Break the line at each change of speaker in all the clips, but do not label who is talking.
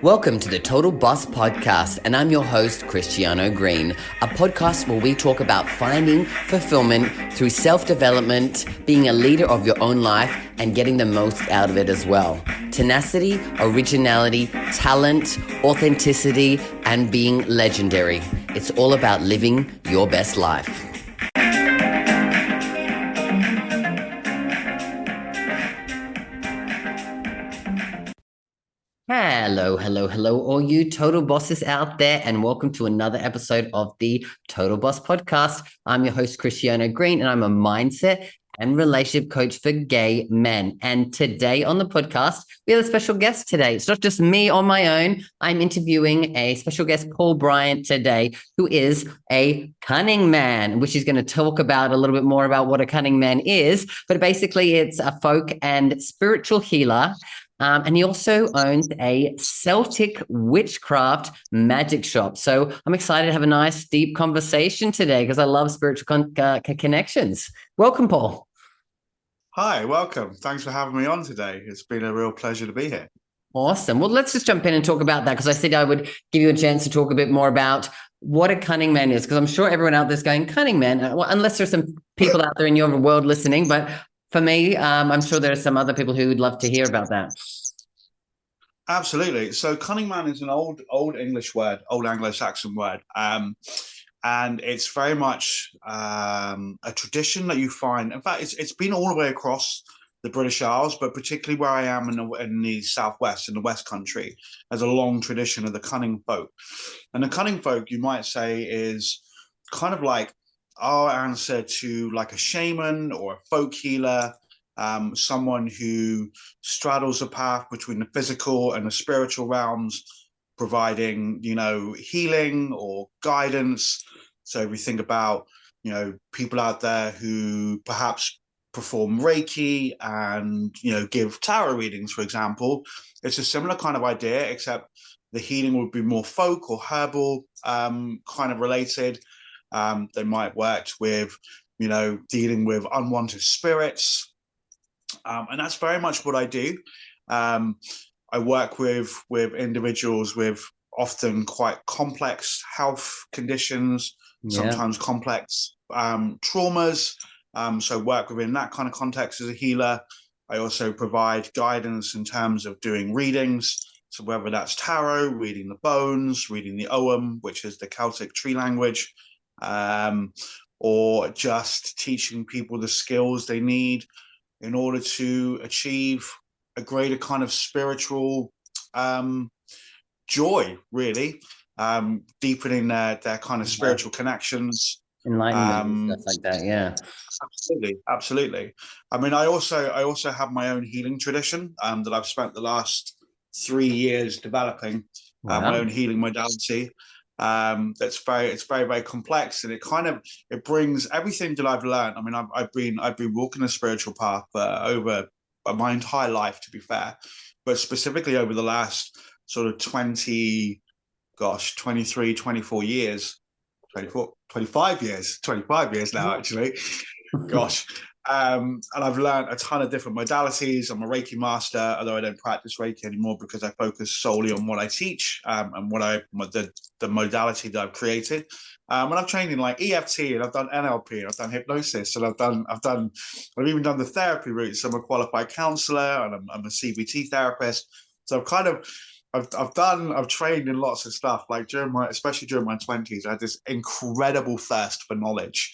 Welcome to the Total Boss Podcast, and I'm your host, Christiano Green, a podcast where we talk about finding fulfillment through self-development, being a leader of your own life, and getting the most out of it as well. Tenacity, originality, talent, authenticity, and being legendary. It's all about living your best life. Hello, all you total bosses out there, and welcome to another episode of the Total Boss Podcast. I'm your host, Christiano Green, and I'm a mindset and relationship coach for gay men. And today on the podcast, we have a special guest today. It's not just me on my own. I'm interviewing a special guest, Paul Bryant, today, who is a cunning man, which is going to talk about a little bit more about what a cunning man is. But basically, it's a folk and spiritual healer. And he also owns a Celtic witchcraft magic shop. So I'm excited to have a nice, deep conversation today because I love spiritual connections. Welcome, Paul.
Hi, welcome. Thanks for having me on today. It's been a real pleasure to be here.
Awesome. Well, let's just jump in and talk about that because I said I would give you a chance to talk a bit more about what a cunning man is, because I'm sure everyone out there's going, cunning man, well, unless there's some people out there in your world listening, but for me, I'm sure there are some other people who would love to hear about that.
Absolutely. So cunning man is an old English word, old Anglo-Saxon word. And it's very much a tradition that you find. In fact, it's been all the way across the British Isles, but particularly where I am in the Southwest, in the West Country, there's a long tradition of the cunning folk. And the cunning folk, you might say, is kind of like our answer to like a shaman or a folk healer, someone who straddles the path between the physical and the spiritual realms, providing, healing or guidance. So if we think about, people out there who perhaps perform Reiki and, give tarot readings, for example, it's a similar kind of idea, except the healing would be more folk or herbal kind of related. They might work with, dealing with unwanted spirits. And that's very much what I do. I work with individuals with often quite complex health conditions, sometimes complex traumas. So work within that kind of context as a healer. I also provide guidance in terms of doing readings. So whether that's tarot, reading the bones, reading the Ogham, which is the Celtic tree language, or just teaching people the skills they need in order to achieve a greater kind of spiritual joy, really, deepening their kind of spiritual connections.
Enlightenment and stuff like that, yeah.
Absolutely. I mean, I also have my own healing tradition that I've spent the last 3 years developing. My own healing modality. It's very complex, and it brings everything that I've learned. I mean, I've been walking a spiritual path over my entire life, to be fair, but specifically over the last sort of 23, 24 years, 25 years now, actually. Gosh. And I've learned a ton of different modalities. I'm a Reiki master, although I don't practice Reiki anymore because I focus solely on what I teach and the modality that I've created. And I've trained in like EFT, and I've done NLP, and I've done hypnosis, and I've even done the therapy route. So I'm a qualified counselor, and I'm a CBT therapist. So I've trained in lots of stuff. Like especially during my 20s, I had this incredible thirst for knowledge.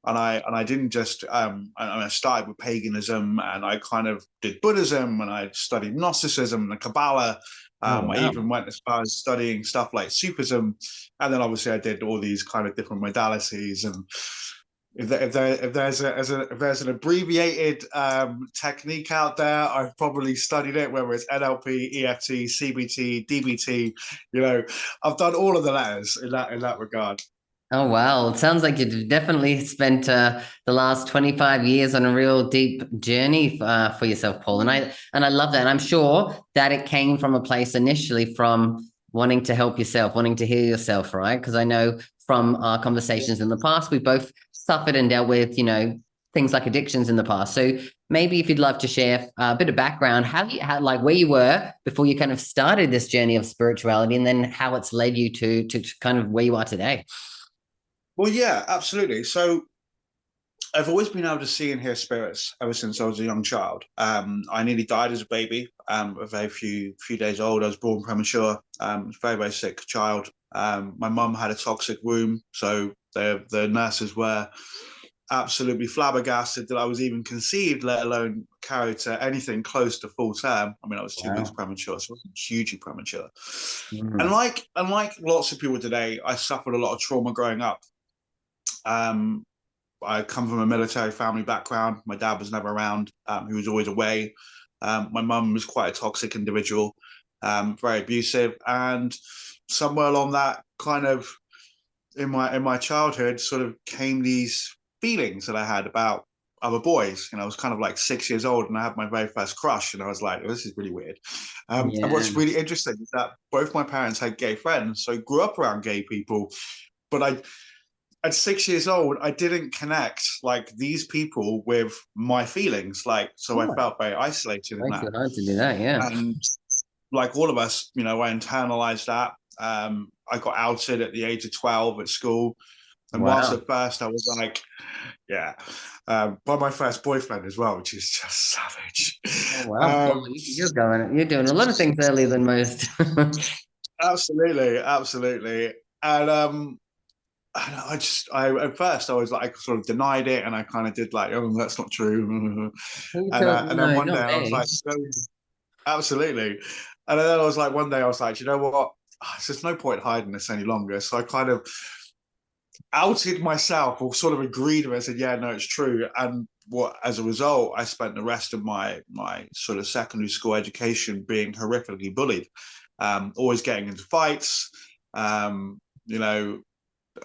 And I didn't just I started with paganism, and I kind of did Buddhism, and I studied Gnosticism and the Kabbalah. I even went as far as studying stuff like Sufism, and then obviously I did all these kind of different modalities. And if there's an abbreviated technique out there, I've probably studied it, whether it's NLP, EFT, CBT, DBT. I've done all of the letters in that regard.
Oh, wow. It sounds like you've definitely spent the last 25 years on a real deep journey for yourself, Paul. And I love that. And I'm sure that it came from a place initially from wanting to help yourself, wanting to heal yourself, right? Because I know from our conversations in the past, we both suffered and dealt with, things like addictions in the past. So maybe if you'd love to share a bit of background, how like where you were before you kind of started this journey of spirituality, and then how it's led you to kind of where you are today.
Well, yeah, absolutely. So I've always been able to see and hear spirits ever since I was a young child. I nearly died as a baby, a very few days old. I was born premature. Very, very sick child. My mum had a toxic womb, so the nurses were absolutely flabbergasted that I was even conceived, let alone carried to anything close to full term. I mean, I was 2 weeks premature, so I was hugely premature. And like lots of people today, I suffered a lot of trauma growing up. I come from a military family background. My dad was never around. He was always away. My mum was quite a toxic individual, very abusive. And somewhere along that kind of in my childhood sort of came these feelings that I had about other boys. I was kind of like 6 years old and I had my very first crush. And I was like, oh, this is really weird. And what's really interesting is that both my parents had gay friends. So I grew up around gay people. But at 6 years old, I didn't connect like these people with my feelings. So I felt very isolated in that.
To do that, yeah.
And like all of us, I internalized that. I got outed at the age of 12 at school. And whilst at first I was like, yeah, by my first boyfriend as well, which is just savage.
Oh, wow. You're doing a lot of things earlier than most.
Absolutely. And at first I was like, sort of denied it, and I kind of did like, oh, that's not true. And then one day I was like, no, absolutely. And then I was like, one day I was like, you know what? There's no point hiding this any longer. So I kind of outed myself, or sort of agreed with it. I said, yeah, no, it's true. And as a result, I spent the rest of my sort of secondary school education being horrifically bullied, always getting into fights,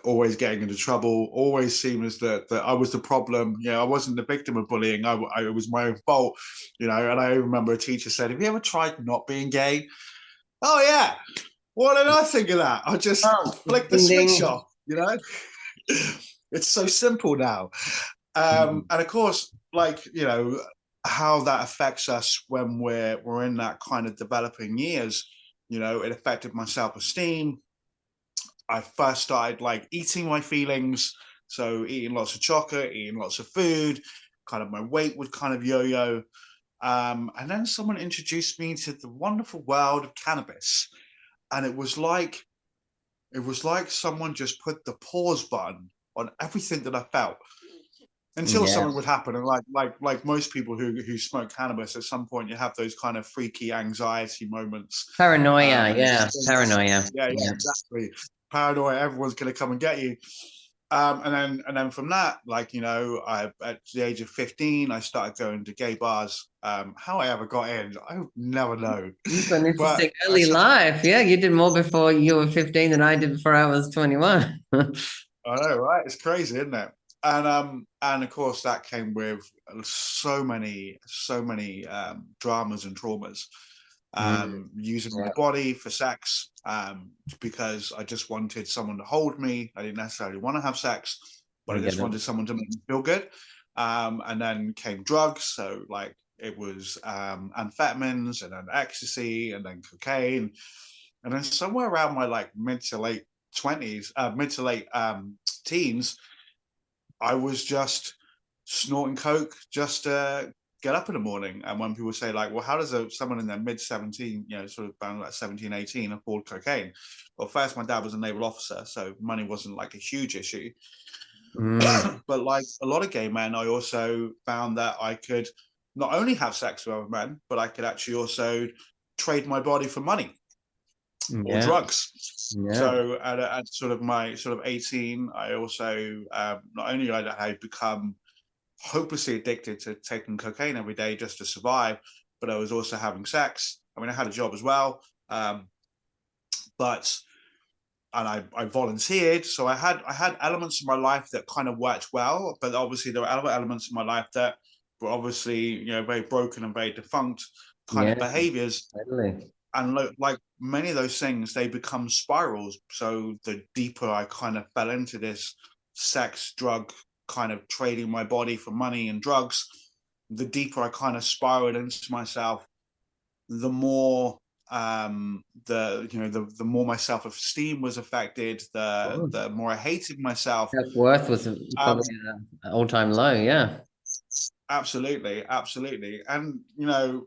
always getting into trouble, always seemed as that I was the problem. I wasn't the victim of bullying. It was my own fault, And I remember a teacher said, have you ever tried not being gay? Oh, yeah. What did I think of that? I just flicked the switch off, It's so simple now. And of course, how that affects us when we're in that kind of developing years, it affected my self-esteem. I first started like eating my feelings. So eating lots of chocolate, eating lots of food, kind of my weight would kind of yo-yo. And then someone introduced me to the wonderful world of cannabis. And it was like someone just put the pause button on everything that I felt until something would happen. And like most people who smoke cannabis, at some point you have those kind of freaky anxiety moments.
Paranoia, paranoia.
Yeah, exactly. Paranoia, everyone's going to come and get you. And then from that, at the age of 15, I started going to gay bars. How I ever got in, I would never know.
It's an interesting early life. Yeah, you did more before you were 15 than I did before I was 21.
I know, right? It's crazy, isn't it? And of course that came with so many dramas and traumas. Using my body for sex, because I just wanted someone to hold me. I didn't necessarily want to have sex, but I just wanted someone to make me feel good. And then came drugs. So it was amphetamines, and then ecstasy, and then cocaine. And then somewhere around my mid to late teens, I was just snorting coke just to get up in the morning. And when people say well, how does someone in their mid 17, sort of around 17, 18 afford cocaine? Well, first, my dad was a naval officer, so money wasn't a huge issue. But like a lot of gay men, I also found that I could not only have sex with other men, but I could actually also trade my body for money or drugs. So at sort of my 18, I also not only had I become hopelessly addicted to taking cocaine every day just to survive, but I was also having sex. I mean, I had a job as well, and I volunteered. So I had elements of my life that kind of worked well, but obviously there were other elements of my life that were obviously very broken and very defunct kind of behaviors.
Totally.
And like many of those things, they become spirals. So the deeper I kind of fell into this sex drug kind of trading my body for money and drugs, the deeper I kind of spiraled into myself, the more the more my self-esteem was affected, the more I hated myself.
Self-worth was
Um,
probably an all-time low. Yeah.
absolutely, absolutely. And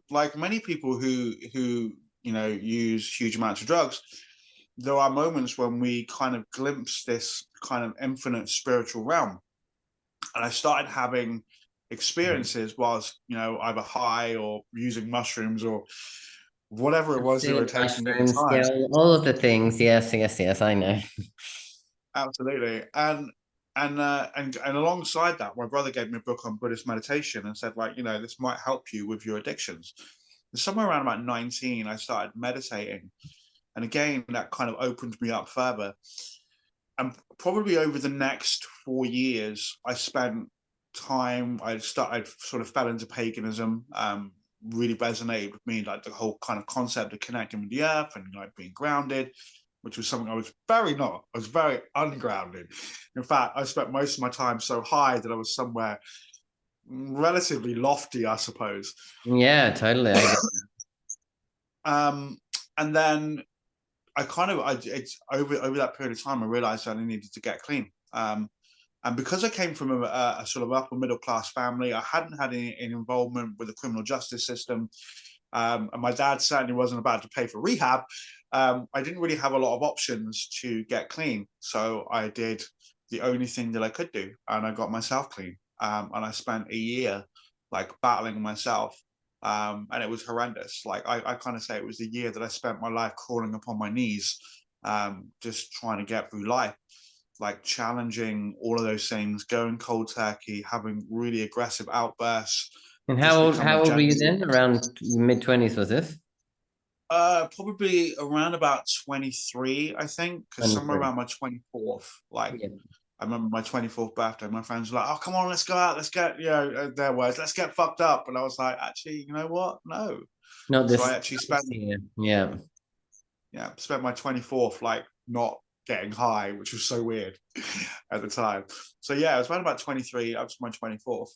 like many people who use huge amounts of drugs, there are moments when we kind of glimpse this kind of infinite spiritual realm. And I started having experiences whilst either high or using mushrooms or whatever it was they were
Food,
taking at the
mushrooms,
time.
yeah, all of the things. Yes, yes, yes, I know.
Absolutely. And alongside that, my brother gave me a book on Buddhist meditation and said, like, this might help you with your addictions. And somewhere around about 19, I started meditating. And again, that kind of opened me up further. And probably over the next 4 years, I spent time, I sort of fell into paganism, really resonated with me, like the whole kind of concept of connecting with the earth and like being grounded, which was something I was very not. I was very ungrounded. In fact, I spent most of my time so high that I was somewhere relatively lofty, I suppose.
Yeah, totally. I get
Um, and then it's over that period of time, I realized that I needed to get clean. And because I came from a sort of upper middle class family, I hadn't had any involvement with the criminal justice system. And my dad certainly wasn't about to pay for rehab. I didn't really have a lot of options to get clean. So I did the only thing that I could do, and I got myself clean. And I spent a year like battling myself. And it was horrendous. Like I kind of say it was the year that I spent my life crawling upon my knees, just trying to get through life, like challenging all of those things, going cold turkey, having really aggressive outbursts,
And
just
how
becoming
old were you
gentle.
then? Around mid-20s, was this?
Probably around about 23, I think, because somewhere
23.
around my 24th, like
Yeah.
I remember my 24th birthday, my friends were like, "Oh, come on, let's go out, let's get," their words, "let's get fucked up." And I was like, actually, you know what? No.
Not
So
this,
I actually
not this year. Yeah.
spent my 24th like not getting high, which was so weird at the time. So yeah, it was around about 23 up to my 24th.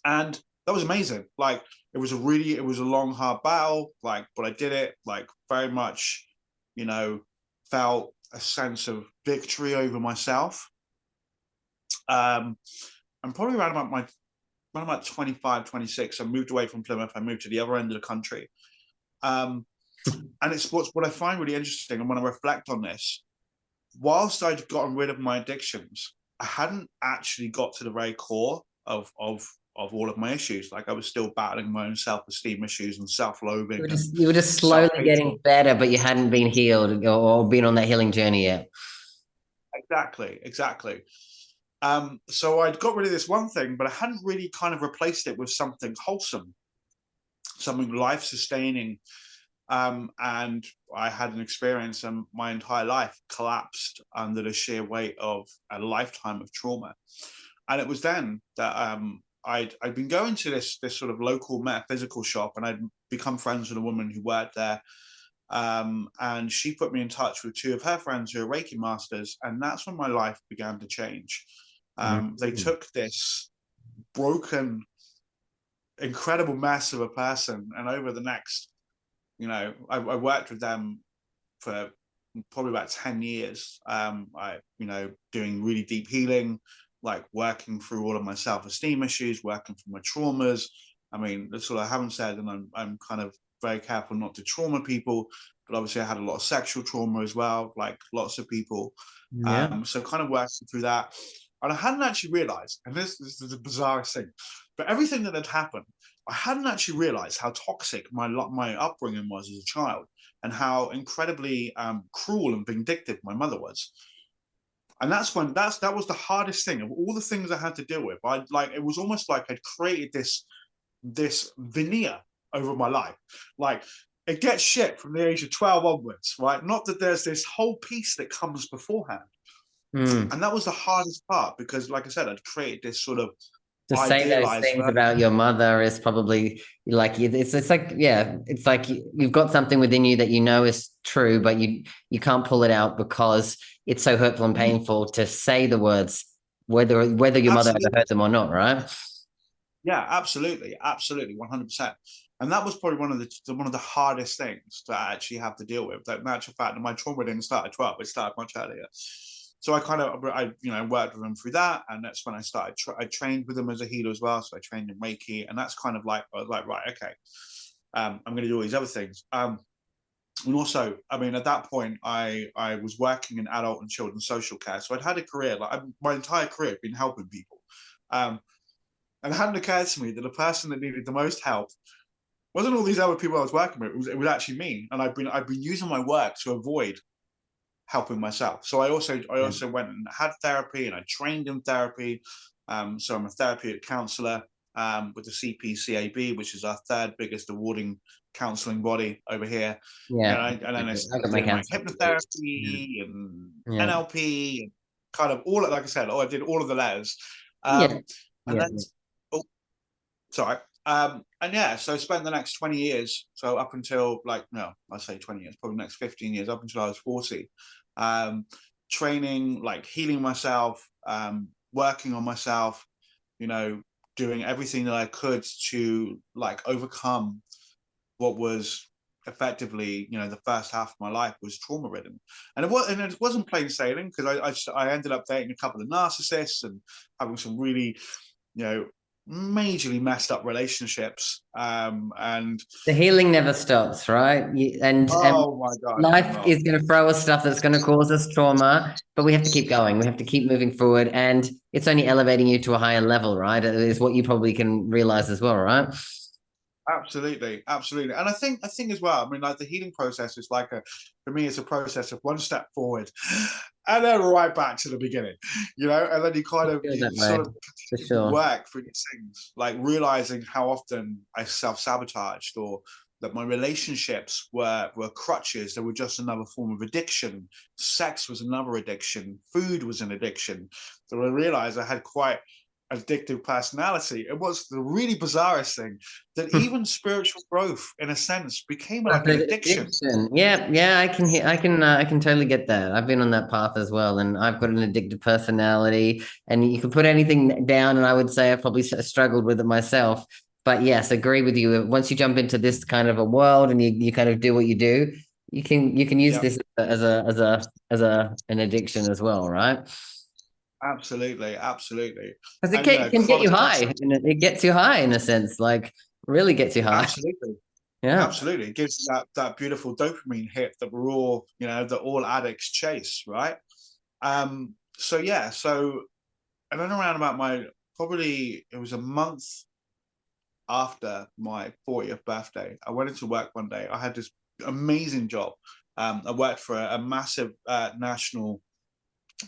And that was amazing. Like it was a long, hard battle, like, but I did it, like very much, you know, felt a sense of victory over myself. Um, and probably around about 25, 26, I moved away from Plymouth. I moved to the other end of the country. Um, and it's what I find really interesting. And when I reflect on this, whilst I'd gotten rid of my addictions, I hadn't actually got to the very core of all of my issues. Like I was still battling my own self-esteem issues and self-loathing and
You were just slowly
self-hatred.
getting better, but you hadn't been healed or been on that healing journey yet.
Exactly, exactly. So I'd got rid of this one thing, but I hadn't really kind of replaced it with something wholesome, something life-sustaining. And I had an experience, and my entire life collapsed under the sheer weight of a lifetime of trauma. And it was then that I'd been going to this sort of local metaphysical shop, and I'd become friends with a woman who worked there. And she put me in touch with two of her friends who are Reiki masters, and that's when my life began to change. They
Mm-hmm.
took this broken, incredible mess of a person, and over the next, I worked with them for probably about 10 years. Doing really deep healing, like working through all of my self-esteem issues, working through my traumas. I mean, that's what I haven't said, and I'm kind of very careful not to trauma people, but obviously I had a lot of sexual trauma as well, like lots of people.
Yeah.
So kind of working through that. And I hadn't actually realized, and this is the bizarrest thing, but everything that had happened, I hadn't actually realized how toxic my upbringing was as a child, and how incredibly cruel and vindictive my mother was. And that was the hardest thing of all the things I had to deal with. It was almost like I'd created this veneer over my life. Like it gets shit from the age of 12 onwards, right? Not that there's this whole piece that comes beforehand.
Mm.
And that was the hardest part because, like I said, I'd created this sort of
To say those
idealized
things
version.
about your mother is probably like it's like yeah, it's like you've got something within you that you know is true, but you can't pull it out because it's so hurtful and painful to say the words whether your mother ever
Absolutely.
heard them or not, right?
Yeah, absolutely, absolutely, 100%. And that was probably one of the hardest things to actually have to deal with. That in actual fact, my trauma didn't start at 12; it started much earlier. So I worked with them through that, and that's when I started. I trained with them as a healer as well. So I trained in Reiki, and that's kind of like I was like, right, okay, I'm going to do all these other things. And also, I mean, at that point, I was working in adult and children's social care, so I'd had a career. My entire career been helping people. Um, and it hadn't occurred to me that the person that needed the most help wasn't all these other people I was working with. It was actually me, and I've been using my work to avoid helping myself. So I
Yeah.
also went and had therapy, and I trained in therapy. So I'm a therapeutic counsellor with the CPCAB, which is our third biggest awarding counselling body over here.
Yeah.
And then I
I got
started
my
doing like
cancer. Yeah.
hypnotherapy and
Yeah.
NLP and kind of all, like I said, I did all of the letters.
Yeah.
And
Yeah.
then, oh, sorry. And yeah, so I spent the next 20 years, so up until like, no, I say 20 years, probably the next 15 years, up until I was 40, um, training, like healing myself, working on myself, you know, doing everything that I could to like overcome what was effectively, the first half of my life was trauma ridden. And it wasn't plain sailing, because I ended up dating a couple of narcissists and having some really, you know, majorly messed up relationships. And
The healing never stops, right? And
oh my gosh, it's
life
not.
is going to throw us stuff that's going to cause us trauma, but we have to keep going. We have to keep moving forward, and it's only elevating you to a higher level, right? It is what you probably can realize as well, right?
Absolutely, absolutely. And I think as well, I mean, like the healing process is like for me, it's a process of one step forward and then right back to the beginning, and then
Feel
you
that way,
sort of
for
continue to
sure.
work through these things, like realizing how often I self-sabotaged, or that my relationships were crutches. They were just another form of addiction. Sex was another addiction. Food was an addiction. So I realized I had quite addictive personality. It was the really bizarrest thing that even spiritual growth, in a sense, became like an addiction.
Addiction. Yeah, yeah, I can totally get that. I've been on that path as well, and I've got an addictive personality. And you can put anything down, and I would say I've probably struggled with it myself. But yes, agree with you. Once you jump into this kind of a world and you kind of do what you do, you can use
Yeah,
this as an addiction as well, right?
absolutely, absolutely.
Because
And
it can get you
chronic
high,
hustle,
and it gets you high in a sense, like really gets you high.
absolutely.
Yeah.
Absolutely, it gives that beautiful dopamine hit that we're all, that all addicts chase, right? So yeah, and then around about probably it was a month after my 40th birthday, I went into work one day. I had this amazing job. I worked for a massive national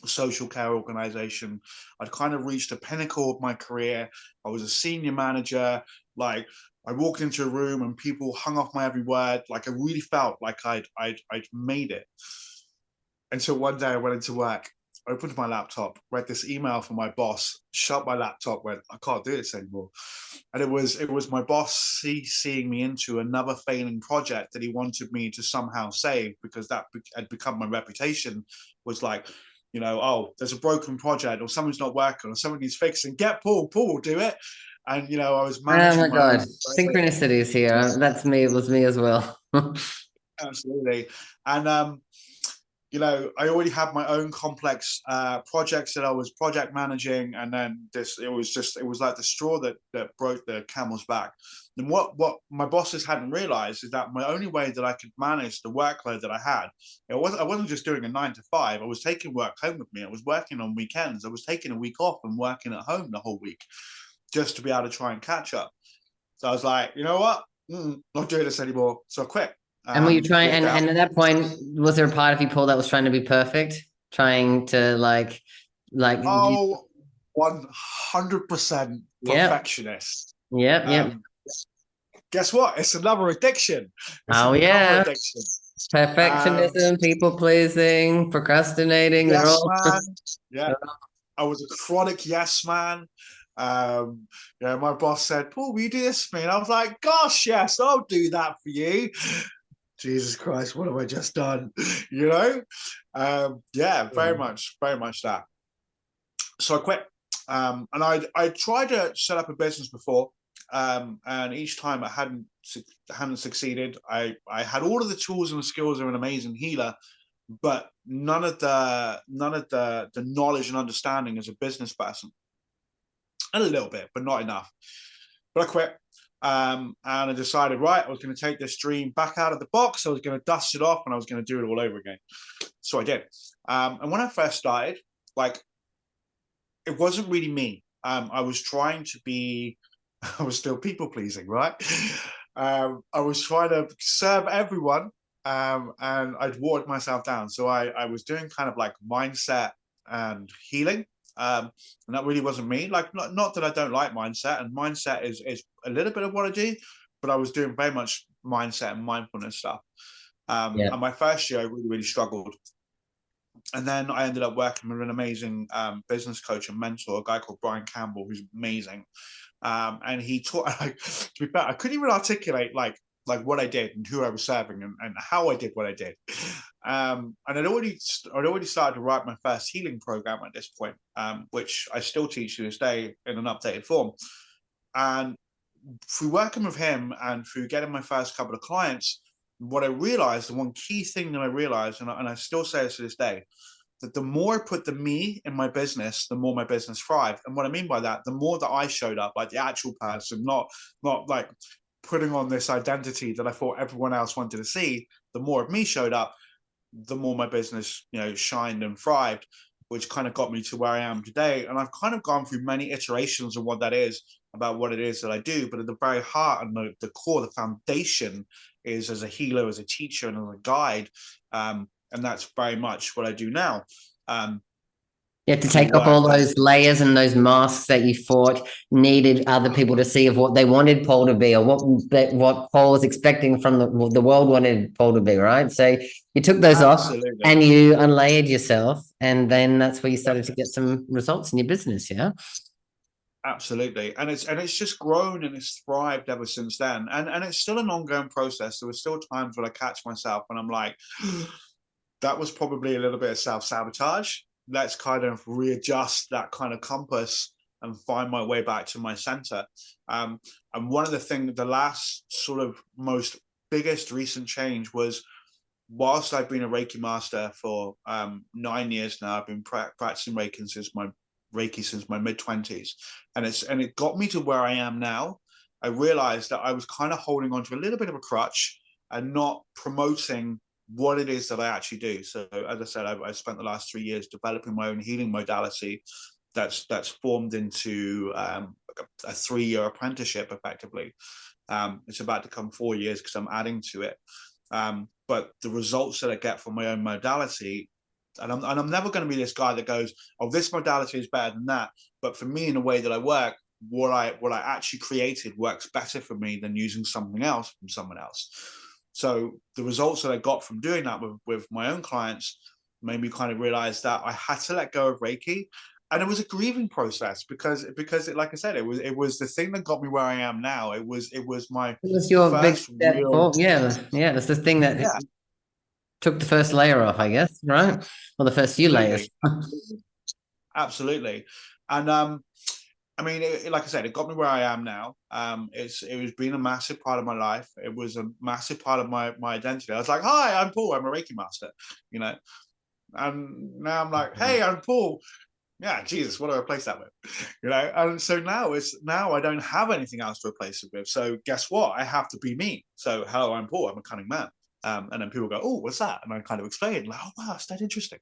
social care organization. I'd kind of reached the pinnacle of my career. I was a senior manager. Like I walked into a room and people hung off my every word. Like I really felt like I'd made it. Until one day I went into work, opened my laptop, read this email from my boss, shut my laptop, went, I can't do this anymore. And it was my boss seeing me into another failing project that he wanted me to somehow save, because that had become my reputation. Was like, oh, there's a broken project, or something's not working, or something needs fixing. Get Paul will do it. And I was
Oh my
managing my
God.
own credit.
Synchronicities here. That's me. It was me as well.
Absolutely. And I already had my own complex projects that I was project managing, and then it was like the straw that broke the camel's back. And what my bosses hadn't realized is that my only way that I could manage the workload that I had, I wasn't just doing a 9 to 5. I was taking work home with me. I was working on weekends. I was taking a week off and working at home the whole week, just to be able to try and catch up. So I was like, you know what? Not doing this anymore. So I quit.
And were you trying,
Walked out.
and at that point, was there a part of you, Paul, that was trying to be perfect? Trying to you,
Oh, 100%
yep,
perfectionist.
yep, yep.
Um, guess what? It's another addiction. It's
Oh
another
yeah.
addiction. Um,
Perfectionism, people pleasing, procrastinating, they're
yes,
all
man. Yeah, I was a chronic yes man. My boss said, Paul, will you do this for me? And I was like, gosh, yes, I'll do that for you. Jesus Christ, what have I just done? Yeah, very much that. So I quit. And I tried to set up a business before, and each time I hadn't succeeded. I had all of the tools and the skills of an amazing healer, but none of the knowledge and understanding as a business person. And a little bit, but not enough. But I quit. And I decided, right, I was going to take this dream back out of the box. I was going to dust it off and I was going to do it all over again. So I did. And when I first started, like, it wasn't really me. I was trying to be, I was still people pleasing, right? I was trying to serve everyone, and I'd watered myself down. So I was doing kind of like mindset and healing. And that really wasn't me. Like, not that I don't like mindset, and mindset is a little bit of what I do, but I was doing very much mindset and mindfulness stuff. And my first year, I really struggled. And then I ended up working with an amazing business coach and mentor, a guy called Brian Campbell, who's amazing. And he taught, like, to be fair, I couldn't even articulate like what I did and who I was serving and how I did what I did. And I'd already started to write my first healing program at this point, which I still teach to this day in an updated form. And through working with him and through getting my first couple of clients, what I realized, the one key thing that I realized, and I still say this to this day, that the more I put the me in my business, the more my business thrived. And what I mean by that, the more that I showed up like the actual person, not like putting on this identity that I thought everyone else wanted to see, the more of me showed up, the more my business, shined and thrived, which kind of got me to where I am today. And I've kind of gone through many iterations of what that is, about what it is that I do. But at the very heart and the core, the foundation is as a healer, as a teacher, and as a guide. And that's very much what I do now.
You have to take off all those layers and those masks that you thought needed other people to see of what they wanted Paul to be, or what Paul was expecting from the world wanted Paul to be, right? So you took those off and you unlayered yourself, and then that's where you started to get some results in your business, yeah?
Absolutely. And it's just grown and it's thrived ever since then. And it's still an ongoing process. There were still times when I catch myself and I'm like, that was probably a little bit of self-sabotage. Let's kind of readjust that kind of compass and find my way back to my center. And one of the things, the last sort of most biggest recent change was, whilst I've been a Reiki master for 9 years now, I've been practicing Reiki since my mid-20s, and it got me to where I am now. I realized that I was kind of holding on to a little bit of a crutch and not promoting what it is that I actually do. So as I said, I spent the last 3 years developing my own healing modality that's formed into a 3-year apprenticeship effectively. It's about to come 4 years because I'm adding to it. But the results that I get from my own modality, and I'm never going to be this guy that goes, oh, this modality is better than that. But for me, in the way that I work, what I actually created works better for me than using something else from someone else. So the results that I got from doing that with my own clients made me kind of realize that I had to let go of Reiki. And it was a grieving process because it, like I said, it was the thing that got me where I am now. It was
your big step forward. Yeah. That's the thing that took the first layer off, I guess, right? Well, the first few layers.
Absolutely. And I mean, like I said, it got me where I am now. It was been a massive part of my life. It was a massive part of my identity. I was like, hi, I'm Paul. I'm a Reiki master, And now I'm like, hey, I'm Paul. Yeah, Jesus, what do I replace that with? And so now I don't have anything else to replace it with. So guess what? I have to be me. So hello, I'm Paul. I'm a cunning man. And then people go, oh, what's that? And I kind of explain, like, oh, wow, that's that interesting.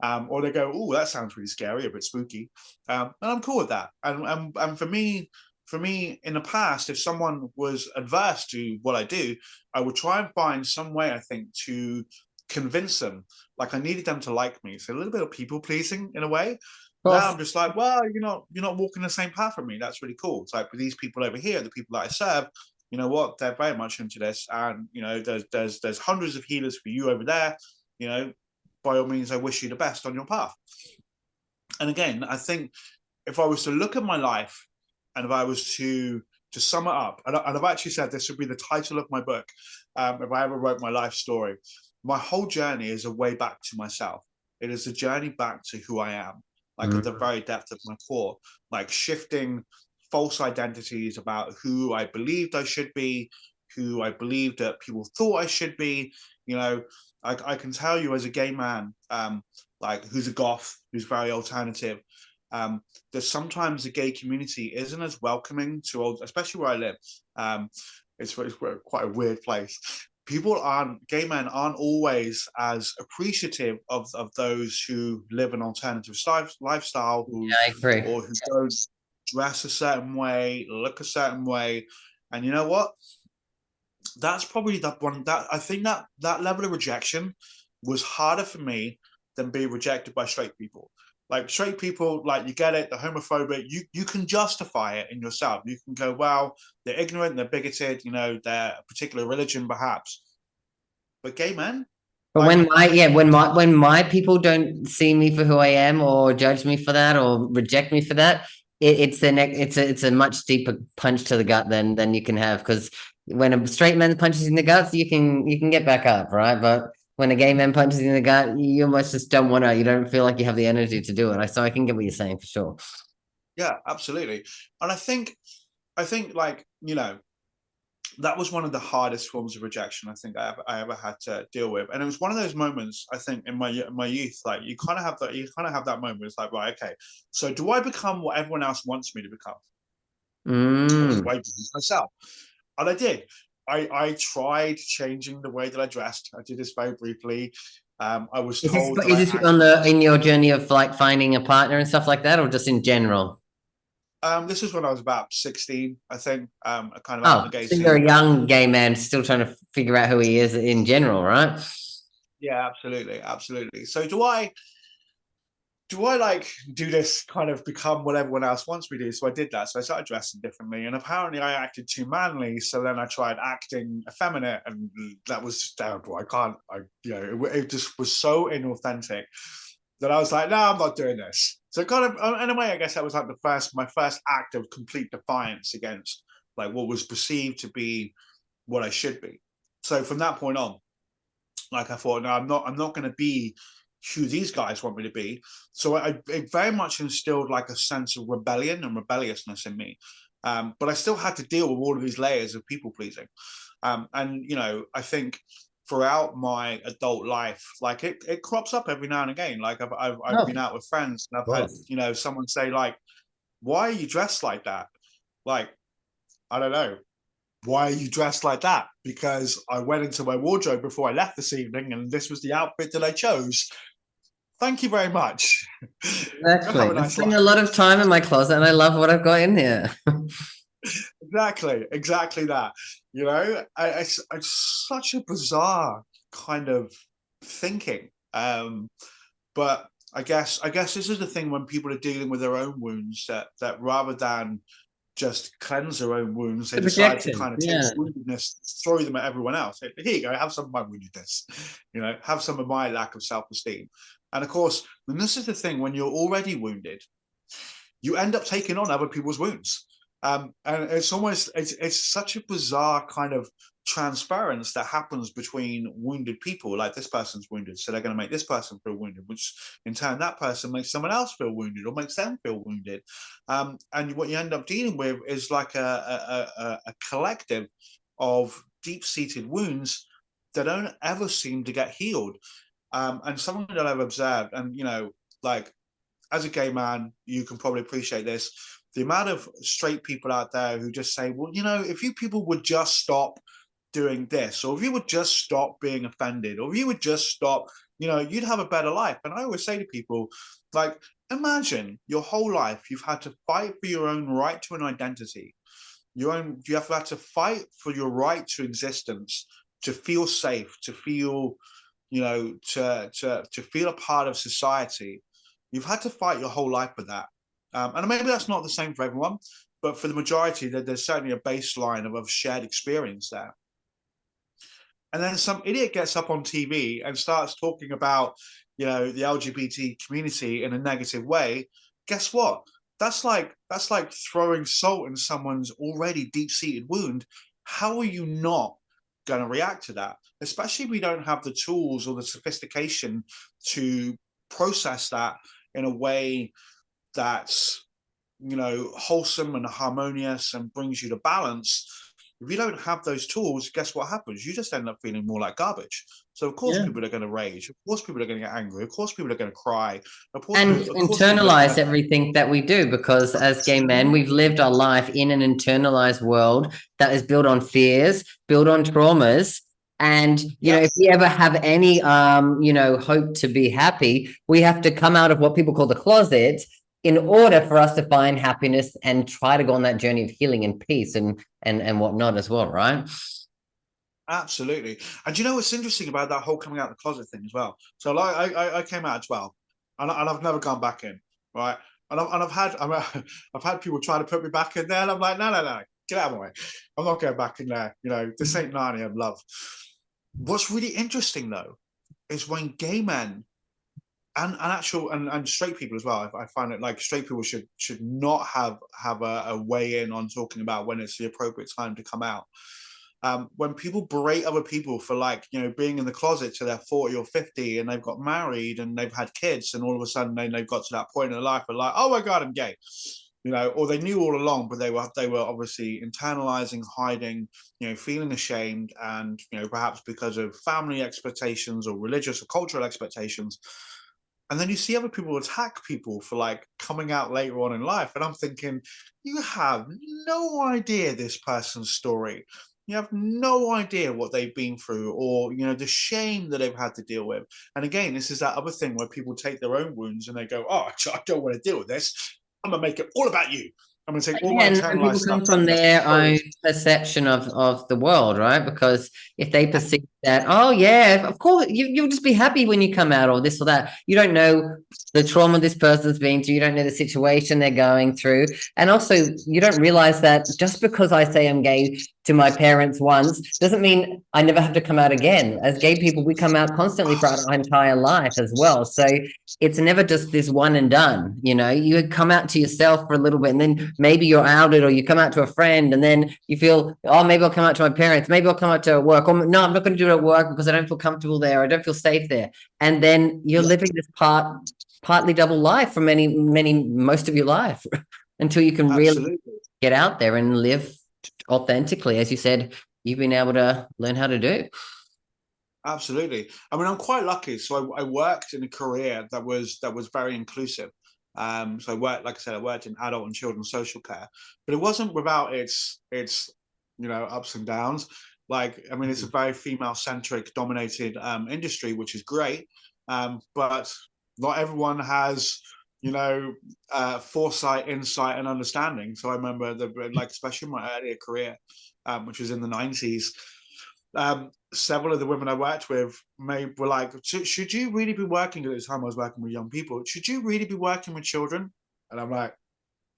Or they go, oh, that sounds really scary, a bit spooky. And I'm cool with that. And for me, in the past, if someone was adverse to what I do, I would try and find some way, I think, to convince them. Like I needed them to like me. So a little bit of people pleasing in a way. Now I'm just like, well, you're not walking the same path with me. That's really cool. It's like with these people over here, the people that I serve, you know what, they're very much into this. And there's hundreds of healers for you over there. By all means, I wish you the best on your path. And again, I think if I was to look at my life and if I was to sum it up, and I've actually said this would be the title of my book, if I ever wrote my life story, my whole journey is a way back to myself. It is a journey back to who I am. like at the very depth of my core, like shifting false identities about who I believed I should be, who I believed that people thought I should be. You know, I can tell you as a gay man, like who's a goth, who's very alternative, that sometimes the gay community isn't as welcoming to old, especially where I live. It's quite a weird place. Gay men aren't always as appreciative of those who live an alternative lifestyle,
I agree.
or who don't dress a certain way, look a certain way. And you know what? That's probably that one that I think that level of rejection was harder for me than being rejected by straight people. Like straight people, like you get it, the homophobic, you can justify it in yourself. You can go, well, they're ignorant, they're bigoted, they're a particular religion perhaps. But gay men,
But
like,
when my people don't see me for who I am or judge me for that or reject me for that, it's a much deeper punch to the gut than you can have, because when a straight man punches you in the guts, you can get back up, right? But when a gay man punches you in the gut, you almost just don't want to. You don't feel like you have the energy to do it. So I can get what you're saying for sure.
yeah, absolutely. And I think like, that was one of the hardest forms of rejection I think I ever had to deal with. And it was one of those moments, I think, in my youth, like you kind of have that moment. It's like, right, okay, so do I become what everyone else wants me to become, or do I be myself? And I did. I tried changing the way that I dressed. I did this very briefly. I was
Is this
told that
is
I
this
acted.
on the in your journey of like finding a partner and stuff like that, or just in general?
This is when I was about 16, I think. Kind of out in
Oh,
the gay
so you're a
scene.
young gay man still trying to figure out who he is in general, right?
Yeah, absolutely, absolutely. So do I like do this kind of become what everyone else wants me to do? So I did that. So I started dressing differently, and apparently I acted too manly. So then I tried acting effeminate, and that was just terrible. I can't. It just was so inauthentic that I was like, no, I'm not doing this. So kind of in a way, I guess that was like my first act of complete defiance against like what was perceived to be what I should be. So from that point on, like I thought, no, I'm not going to be who these guys want me to be. So it very much instilled like a sense of rebellion and rebelliousness in me. But I still had to deal with all of these layers of people pleasing. And I think throughout my adult life, like it crops up every now and again. Like I've
Oh,
been out with friends and
of
I've had
course.
someone say like, "Why are you dressed like that?" Like, I don't know. Why are you dressed like that? Because I went into my wardrobe before I left this evening and this was the outfit that I chose. Thank you very much. Have
Exactly.
a
I
nice
spend
life.
a lot of time in my closet and I love what I've got in here.
Exactly that. It's such a bizarre kind of thinking. But I guess this is the thing when people are dealing with their own wounds, that rather than just cleanse their own wounds, they
The
decide to
projection.
kind of take
Yeah.
woundedness, throw them at everyone else. Here you go, have some of my woundedness, have some of my lack of self-esteem. And of course, and this is the thing, when you're already wounded, you end up taking on other people's wounds. And it's such a bizarre kind of transference that happens between wounded people. Like this person's wounded, so they're going to make this person feel wounded, which in turn that person makes someone else feel wounded or makes them feel wounded. And what you end up dealing with is like a collective of deep-seated wounds that don't ever seem to get healed. And something that I've observed, and like as a gay man, you can probably appreciate this. The amount of straight people out there who just say, well, if you people would just stop doing this, or if you would just stop being offended, or if you would just stop, you'd have a better life. And I always say to people, like, imagine your whole life you've had to fight for your own right to an identity. You have had to fight for your right to existence, to feel safe, to feel, to feel a part of society. You've had to fight your whole life for that. And maybe that's not the same for everyone, but for the majority, there's certainly a baseline of shared experience there. And then some idiot gets up on TV and starts talking about, the LGBT community in a negative way. Guess what? That's like throwing salt in someone's already deep-seated wound. How are you not going to react to that? Especially if we don't have the tools or the sophistication to process that in a way that's, you know, wholesome and harmonious and brings you to balance, if you don't have those tools, guess what happens? You just end up feeling more like garbage. So of course people are going to rage. Of course people are going to get angry. Of course people are going to cry.
And
Of course people are
internalize
going
everything that we do, because as gay men, we've lived our life in an internalized world that is built on fears, built on traumas. And, you know, if we ever have any, you know, hope to be happy, we have to come out of what people call the closet in order for us to find happiness and try to go on that journey of healing and peace and whatnot as well, right?
Absolutely. And do you know what's interesting about that whole coming out of the closet thing as well? So like I came out at 12 and I've never gone back in, right? And I've had people try to put me back in there, and I'm like, no, get out of my way. I'm not going back in there. You know, this ain't Narnia, love. What's really interesting though is when gay men and straight people as well. I find it like straight people should not have a weigh in on talking about when it's the appropriate time to come out. When people berate other people for, like, you know, being in the closet till they're 40 or 50 and they've got married and they've had kids, and all of a sudden they've got to that point in their life where, like, oh my God, I'm gay, you know, or they knew all along, but they were obviously internalizing, hiding, you know, feeling ashamed, and, you know, perhaps because of family expectations or religious or cultural expectations. And then you see other people attack people for, like, coming out later on in life. And I'm thinking, you have no idea this person's story. You have no idea what they've been through, or, you know, the shame that they've had to deal with. And again, this is that other thing where people take their own wounds and they go, oh, I don't want to deal with this. I'm going to make it all about you. I'm going to take all my
And
internalized
people
stuff.
come from their own perception of the world, right? Because if they perceive that, oh yeah, of course, you'll just be happy when you come out, or this or that. You don't know the trauma this person's been through. You don't know the situation they're going through. And also, you don't realize that just because I say I'm gay to my parents once doesn't mean I never have to come out again. As gay people, we come out constantly for our entire life as well. So it's never just this one and done. You know, you come out to yourself for a little bit, and then maybe you're outed, or you come out to a friend, and then you feel, oh, maybe I'll come out to my parents, maybe I'll come out to work, or no, I'm not going to do it at work because I don't feel comfortable there, I don't feel safe there. And then you're living this partly double life for most of your life until you can really get out there and live authentically, as you said, you've been able to learn how to do.
Absolutely. I mean, I'm quite lucky. So I worked in a career that was very inclusive. So I worked, like I said, I worked in adult and children's social care, but it wasn't without its you know, ups and downs. Like, I mean, it's a very female centric dominated industry, which is great, but not everyone has, you know, foresight, insight, and understanding. So I remember like, especially in my earlier career, which was in the 90s. Several of the women I worked with were like, should you really be working, at the time I was working with young people, should you really be working with children? And I'm like,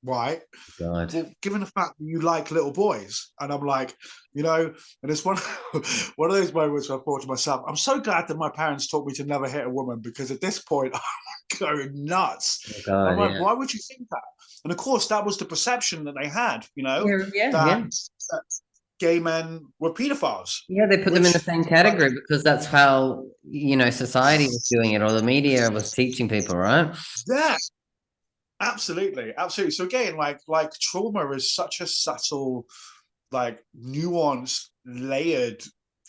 why?
God.
Well, given the fact that you like little boys. And I'm like, you know, and it's one of those moments where I thought to myself, I'm so glad that my parents taught me to never hit a woman, because at this point I'm going nuts.
Oh God,
I'm like, why would you think that? And of course, that was the perception that they had, you know, that gay men were pedophiles.
Yeah, they put them in the same category because that's how, you know, society was doing it, or the media was teaching people, right?
Yeah, absolutely. So again, like trauma is such a subtle, like, nuanced, layered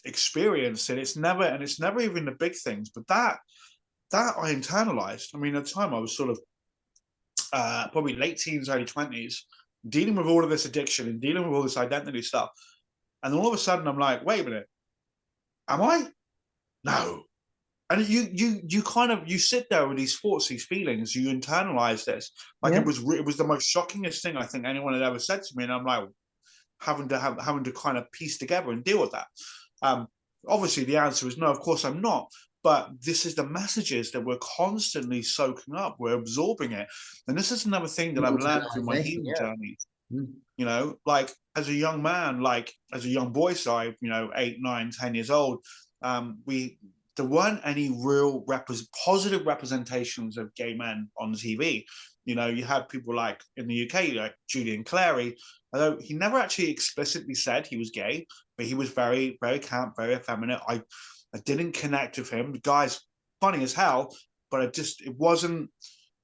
experience, and it's never even the big things, but that I internalized. I mean, at the time I was sort of probably late teens, early 20s, dealing with all of this addiction and dealing with all this identity stuff. And then all of a sudden I'm like, wait a minute, am I? No. And you kind of, you sit there with these thoughts, these feelings, you internalize this. Like, it was the most shockingest thing I think anyone had ever said to me. And I'm like, having to kind of piece together and deal with that. Obviously the answer is no, of course I'm not. But this is the messages that we're constantly soaking up. We're absorbing it. And this is another thing that I've learned through my healing journey. You know, like, as a young man, like as a young boy, sorry, you know, 8, 9, 10 years old, there weren't any real positive representations of gay men on TV. You know, you had people like in the UK, like Julian Clary, although he never actually explicitly said he was gay, but he was very, very camp, very effeminate. I didn't connect with him. The guy's funny as hell, but it wasn't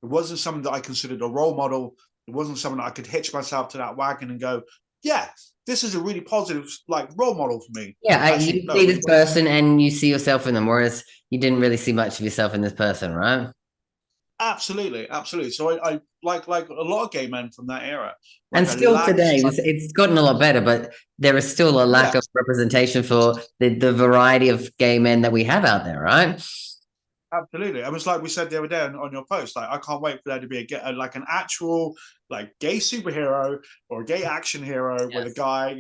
It wasn't something that I considered a role model. It wasn't something that I could hitch myself to that wagon and go, yeah, this is a really positive like role model for me.
Yeah,
Actually,
you
no,
see
it
this
wasn't.
person and you see yourself in them, whereas you didn't really see much of yourself in this person, right?
Absolutely, absolutely. So I like a lot of gay men from that era.
And
Like I
still
lacked
today,
such,
it's gotten a lot better, but there is still a
yeah,
lack of representation for the variety of gay men that we have out there, right?
absolutely. It was like we said the other day on your post. Like I can't wait for there to be like an actual like gay superhero or a gay action hero where the
Yes.
guy,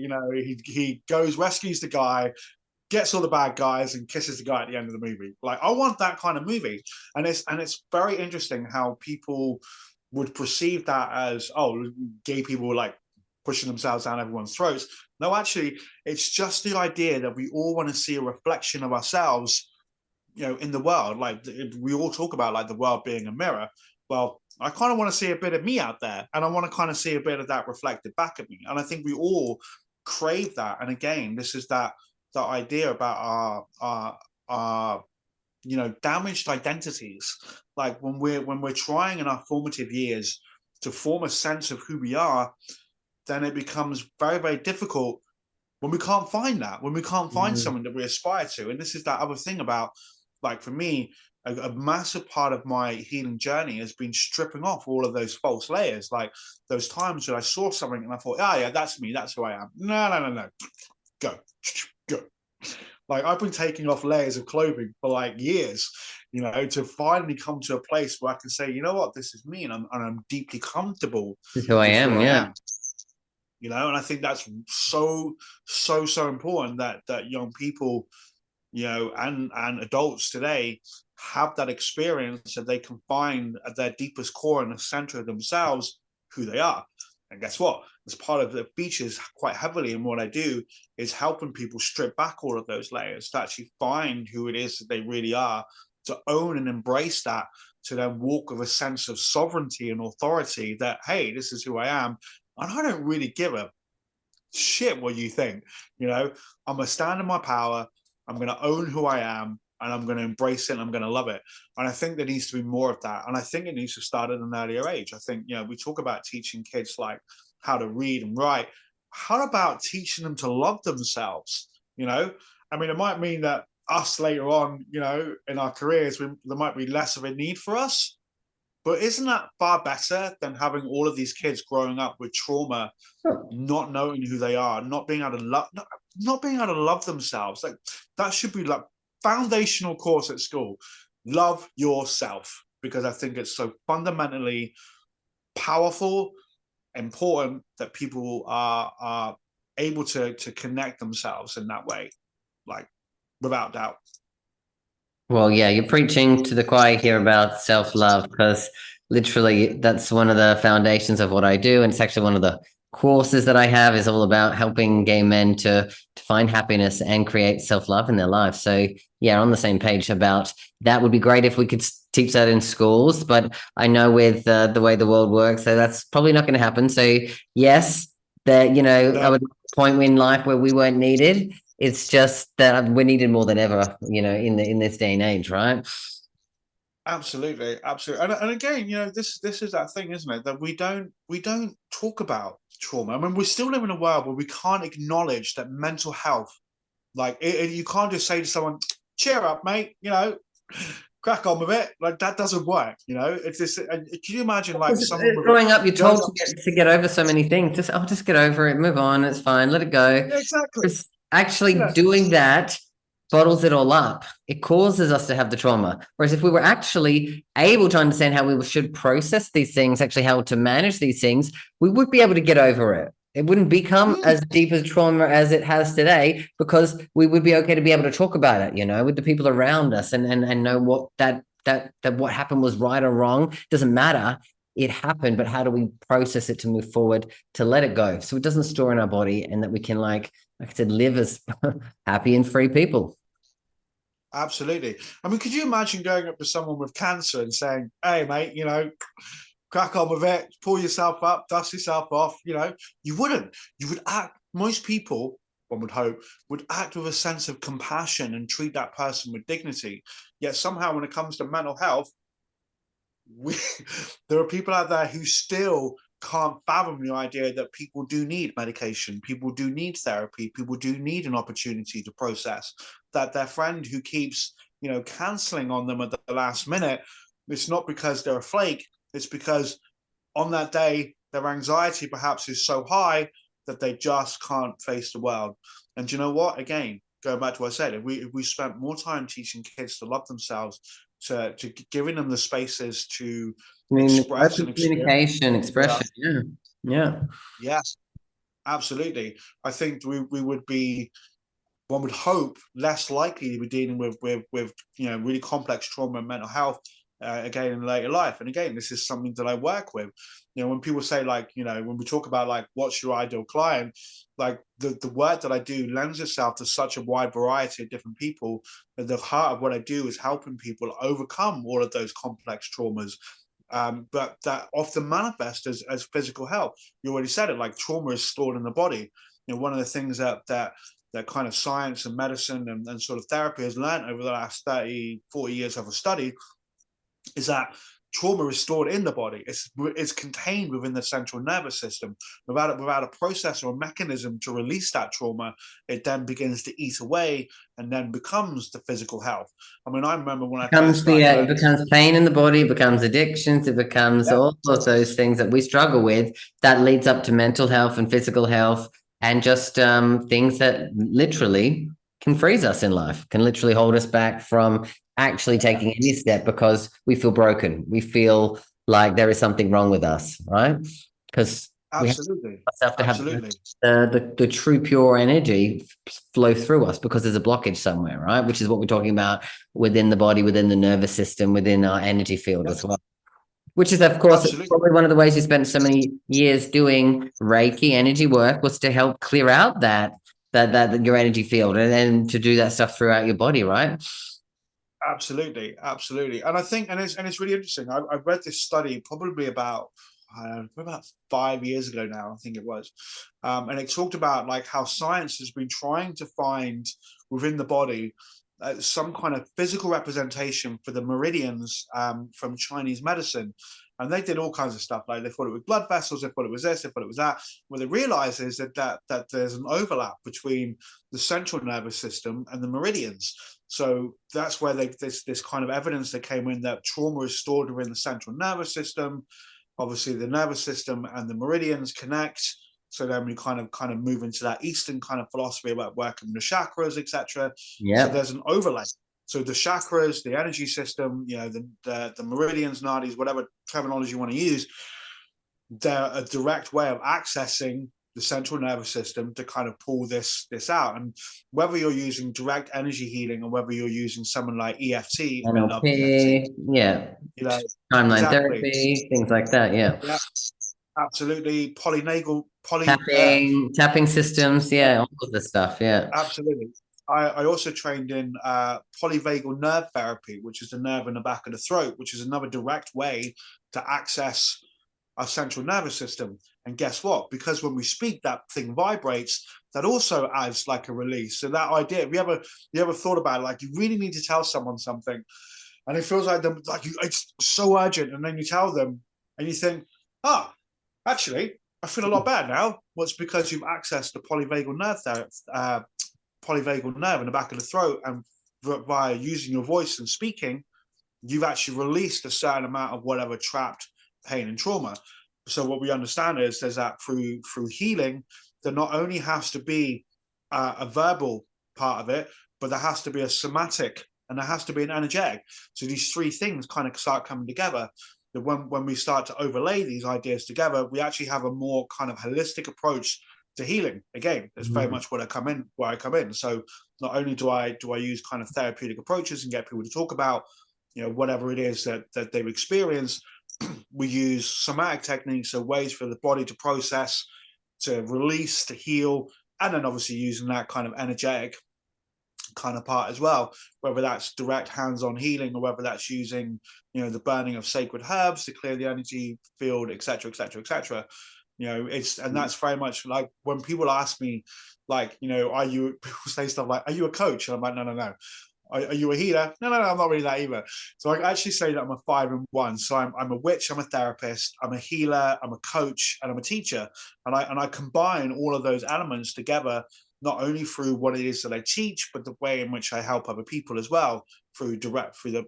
he goes rescues the guy, gets all the bad guys and kisses the guy at the end of the movie. Like I want that kind of movie. And it's very interesting how people would perceive that as, oh, gay people were like pushing themselves down everyone's throats. No, actually, it's just the idea that we all want to see a reflection of ourselves, in the world. Like we all talk about like the world being a mirror. Well, I kind of want to see a bit of me out there, and I want to kind of see a bit of that reflected back at me. And I think we all crave that. And again, this is that idea about our damaged identities. Like when we're trying in our formative years to form a sense of who we are, then it becomes very, very difficult when we can't find that, when we can't find
Mhm.
something that we aspire to. And this is that other thing about, like, for me, a massive part of my healing journey has been stripping off all of those false layers. Like those times when I saw something and I thought, oh, yeah, that's me. That's who I am. No, no, no, no. Go, go. Like I've been taking off layers of clothing for like years, to finally come to a place where I can say, you know what, this is me, and I'm deeply comfortable
This is who I
with who
am,
I
yeah.
am. And I think that's so, so, so important that young people, and adults today have that experience, that they can find at their deepest core in the center of themselves who they are. And guess what? As part of the features quite heavily in what I do is helping people strip back all of those layers to actually find who it is that they really are, to own and embrace that, to then walk with a sense of sovereignty and authority that, hey, this is who I am. And I don't really give a shit what you think. I'm gonna stand in my power. I'm gonna own who I am, and I'm gonna embrace it. And I'm gonna love it. And I think there needs to be more of that. And I think it needs to start at an earlier age. I think we talk about teaching kids like how to read and write. How about teaching them to love themselves? I mean, it might mean that us later on, in our careers, there might be less of a need for us. But isn't that far better than having all of these kids growing up with trauma, not knowing who they are, not being able to love, not being able to love themselves? Like that should be like foundational course at school. Love yourself, because I think it's so fundamentally powerful, important that people are able to connect themselves in that way, like without doubt.
Well, yeah, you're preaching to the choir here about self-love because literally that's one of the foundations of what I do. And it's actually one of the courses that I have is all about helping gay men to find happiness and create self-love in their life. So yeah, on the same page about that. Would be great if we could teach that in schools, but I know with the way the world works, so that's probably not going to happen. So yes, that, I
No,
would point in life where we weren't needed. It's just that we're needed more than ever, in this day and age, right?
absolutely, absolutely. And again, this is that thing, isn't it? That we don't talk about trauma. I mean, we still live in a world where we can't acknowledge that mental health, like you can't just say to someone, "Cheer up, mate," crack on with it. Like that doesn't work. It's this. Can you imagine like
Because
someone with
growing up, you're
goes
told
up?
to get over so many things. Just get over it, move on, it's fine, let it go.
Yeah, exactly.
Just actually
Yeah,
doing that bottles it all up. It causes us to have the trauma. Whereas if we were actually able to understand how we should process these things, actually how to manage these things, we would be able to get over it. It wouldn't become as deep as trauma as it has today because we would be okay to be able to talk about it, with the people around us and know what that what happened was right or wrong. Doesn't matter. It happened, but how do we process it to move forward to let it go so it doesn't store in our body and that we can like I said, live as happy and free people.
absolutely. I mean, could you imagine going up to someone with cancer and saying, "Hey, mate, crack on with it, pull yourself up, dust yourself off." You wouldn't. You would act. Most people, one would hope, would act with a sense of compassion and treat that person with dignity. Yet somehow, when it comes to mental health, we, there are people out there who still can't fathom the idea that people do need medication, people do need therapy, people do need an opportunity to process. That their friend who keeps, canceling on them at the last minute, it's not because they're a flake, it's because on that day their anxiety perhaps is so high that they just can't face the world. And you know what? Again, going back to what I said, if we spent more time teaching kids to love themselves, to giving them the spaces to express and
open
experience.
communication, expression. Yeah. Yeah.
Yes, absolutely. I think we would be, one would hope, less likely to be dealing with really complex trauma and mental health again in later life. And again, this is something that I work with. When people say, like, when we talk about like what's your ideal client, like the work that I do lends itself to such a wide variety of different people. At the heart of what I do is helping people overcome all of those complex traumas. But that often manifests as physical health. You already said it, like trauma is stored in the body. One of the things that kind of science and medicine and sort of therapy has learned over the last 30, 40 years of a study is that trauma is stored in the body. It's contained within the central nervous system. Without a process or a mechanism to release that trauma, it then begins to eat away and then becomes the physical health. I mean, I remember when I first started
It
learning.
becomes pain in the body, it becomes addictions, it becomes all of those things that we struggle with that leads up to mental health and physical health, and just things that literally can freeze us in life, can literally hold us back from actually taking any step because we feel broken. We feel like there is something wrong with us, right? Because we have
Absolutely,
ourselves to have
absolutely.
the true pure energy flow through us because there's a blockage somewhere, right? Which is what we're talking about within the body, within the nervous system, within our energy field as well. Which is, of course,
Absolutely.
probably one of the ways you spent so many years doing Reiki energy work was to help clear out that your energy field and then to do that stuff throughout your body, right?
Absolutely, absolutely. And I think, and it's really interesting. I read this study probably about 5 years ago now, I think it was, and it talked about like how science has been trying to find within the body some kind of physical representation for the meridians from Chinese medicine. And they did all kinds of stuff. Like they thought it was blood vessels, they thought it was this, they thought it was that. What they realized is that there's an overlap between the central nervous system and the meridians. So that's where this kind of evidence that came in that trauma is stored within the central nervous system. Obviously, the nervous system and the meridians connect. So then we kind of move into that Eastern kind of philosophy about working the chakras, etc. So
Yeah.
there's an overlay. So the chakras, the energy system, the meridians, nadis, whatever terminology you want to use, they're a direct way of accessing the central nervous system to kind of pull this out. And whether you're using direct energy healing or whether you're using someone like EFT, I love EFT.
NLP, yeah. Timeline
Exactly.
therapy, things like that. Yeah.
Yeah, absolutely.
Tapping systems. Yeah. All of the stuff. Yeah.
Absolutely. I also trained in polyvagal nerve therapy, which is the nerve in the back of the throat, which is another direct way to access our central nervous system. And guess what? Because when we speak, that thing vibrates. That also adds like a release. So that idea, have you ever thought about it? Like you really need to tell someone something, and it feels like it's so urgent, and then you tell them, and you think, actually, I feel a lot better now. Well, it's because you've accessed the polyvagal nerve in the back of the throat, and by using your voice and speaking, you've actually released a certain amount of whatever trapped pain and trauma. So what we understand is there's that through healing, there not only has to be a verbal part of it, but there has to be a somatic and there has to be an energetic. So these three things kind of start coming together. That when we start to overlay these ideas together, we actually have a more kind of holistic approach to healing. Again, that's very much where I come in. So not only do I use kind of therapeutic approaches and get people to talk about whatever it is that they've experienced, we use somatic techniques, so ways for the body to process, to release, to heal, and then obviously using that kind of energetic kind of part as well, whether that's direct hands-on healing or whether that's using the burning of sacred herbs to clear the energy field, etc., etc., etc. And that's very much like when people ask me, like, are you, people say stuff like, are you a coach? And I'm like, no. Are you a healer? No, I'm not really that either. So I actually say that I'm a 5 in 1. So I'm a witch, I'm a therapist, I'm a healer, I'm a coach, and I'm a teacher. And I combine all of those elements together, not only through what it is that I teach, but the way in which I help other people as well through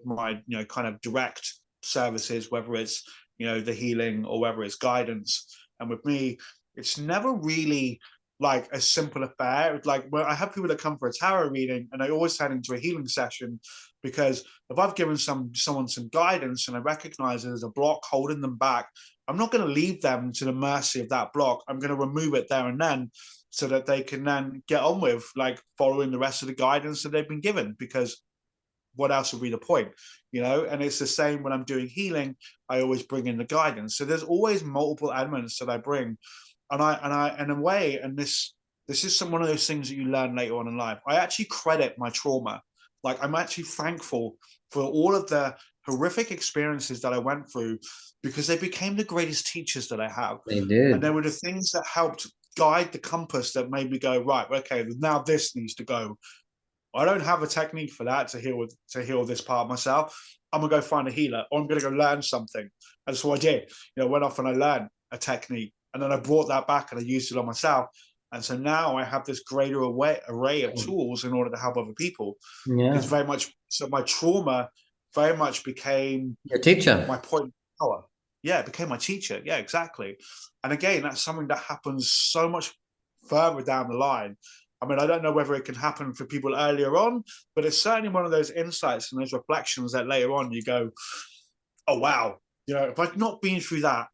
my kind of direct services, whether it's the healing or whether it's guidance. And with me, it's never really like a simple affair. Like, when I have people that come for a tarot reading, and I always head into a healing session, because if I've given someone some guidance and I recognize there's a block holding them back, I'm not going to leave them to the mercy of that block. I'm going to remove it there and then, so that they can then get on with like following the rest of the guidance that they've been given, because what else would be the point? And it's the same when I'm doing healing. I always bring in the guidance. So there's always multiple elements that I bring. And in a way, and this is one of those things that you learn later on in life, I actually credit my trauma. Like, I'm actually thankful for all of the horrific experiences that I went through, because they became the greatest teachers that I have.
They did.
And they were the things that helped guide the compass that made me go, right, okay, now this needs to go. I don't have a technique for that to heal this part of myself. I'm gonna go find a healer, or I'm gonna go learn something. And so I did. Went off and I learned a technique, and then I brought that back and I used it on myself. And so now I have this greater array of tools in order to help other people.
Yeah.
It's very much so. My trauma very much became
your teacher,
my point of power. Yeah, it became my teacher. Yeah, exactly. And again, that's something that happens so much further down the line. I mean, I don't know whether it can happen for people earlier on, but it's certainly one of those insights and those reflections that later on you go, oh, wow, if I'd not been through that,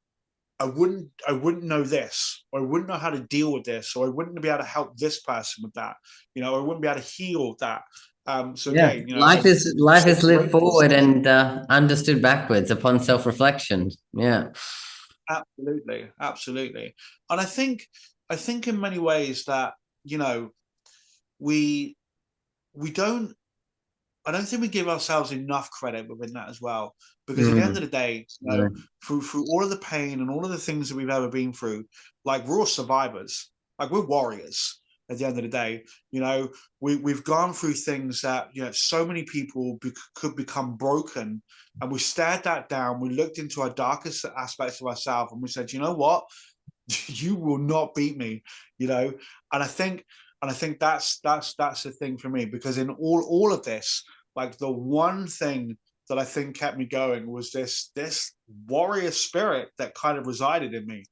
I wouldn't know this, or I wouldn't know how to deal with this, or I wouldn't be able to help this person with that, I wouldn't be able to heal that. So
yeah,
again,
life is lived
grateful.
forward and understood backwards upon self-reflection. Yeah,
absolutely. And I think in many ways that we don't I don't think we give ourselves enough credit within that as well, because at the end of the day, through all of the pain and all of the things that we've ever been through, like, we're all survivors, like, we're warriors. At the end of the day, we've gone through things that so many people could become broken, and we stared that down. We looked into our darkest aspects of ourselves, and we said, you know what, you will not beat me, and I think that's the thing for me, because in all of this, like, the one thing that I think kept me going was this warrior spirit that kind of resided in me.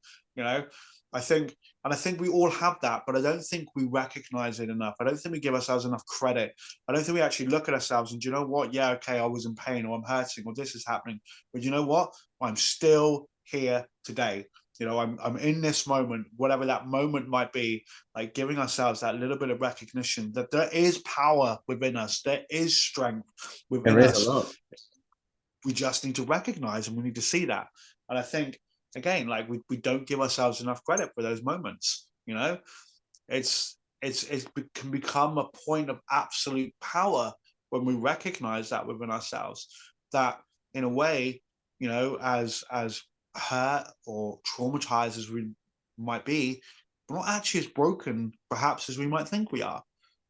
I think we all have that, but I don't think we recognize it enough. I don't think we give ourselves enough credit. I don't think we actually look at ourselves and, you know what? Yeah, okay, I was in pain, or I'm hurting, or this is happening, but you know what? I'm still here today. I'm in this moment, whatever that moment might be, like, giving ourselves that little bit of recognition that there is power within us, there is strength within us.
A lot.
We just need to recognize, and we need to see that. And I think, again, like, we don't give ourselves enough credit for those moments. It can become a point of absolute power when we recognize that within ourselves, that in a way, as hurt or traumatized as we might be, we're not actually as broken perhaps as we might think we are,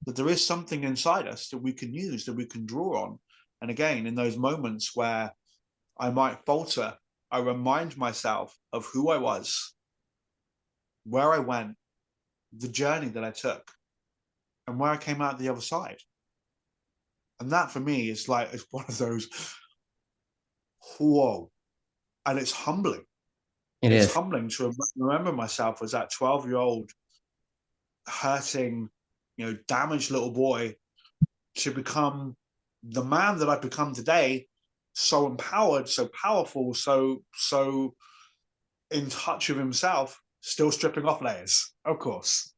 that there is something inside us that we can use, that we can draw on. And again, in those moments where I might falter, I remind myself of who I was, where I went, the journey that I took, and where I came out the other side. And that for me is like, it's one of those, whoa. And it's humbling. It's humbling to remember myself as that 12-year-old hurting, damaged little boy, to become the man that I've become today, so empowered, so powerful, so in touch with himself, still stripping off layers. Of course,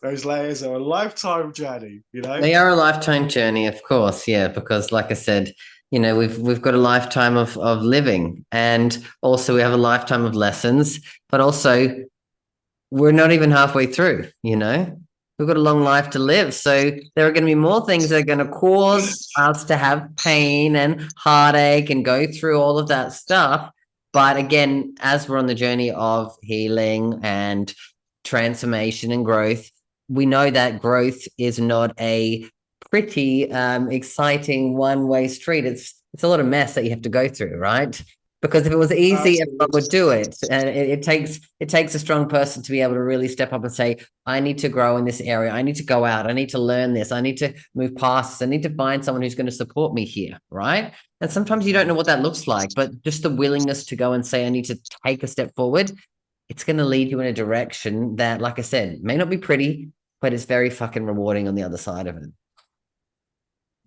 those layers are a lifetime journey.
They are a lifetime journey, of course. Yeah, because like I said, we've got a lifetime of living, and also we have a lifetime of lessons, but also we're not even halfway through. We've got a long life to live, so there are going to be more things that are going to cause us to have pain and heartache and go through all of that stuff. But again, as we're on the journey of healing and transformation and growth, we know that growth is not a pretty exciting one-way street. It's a lot of mess that you have to go through, right? Because if it was easy, everyone would do it. And it takes a strong person to be able to really step up and say, I need to grow in this area. I need to go out. I need to learn this. I need to move past this. I need to find someone who's going to support me here, right? And sometimes you don't know what that looks like, but just the willingness to go and say, I need to take a step forward, it's going to lead you in a direction that, like I said, may not be pretty, but it's very fucking rewarding on the other side of it.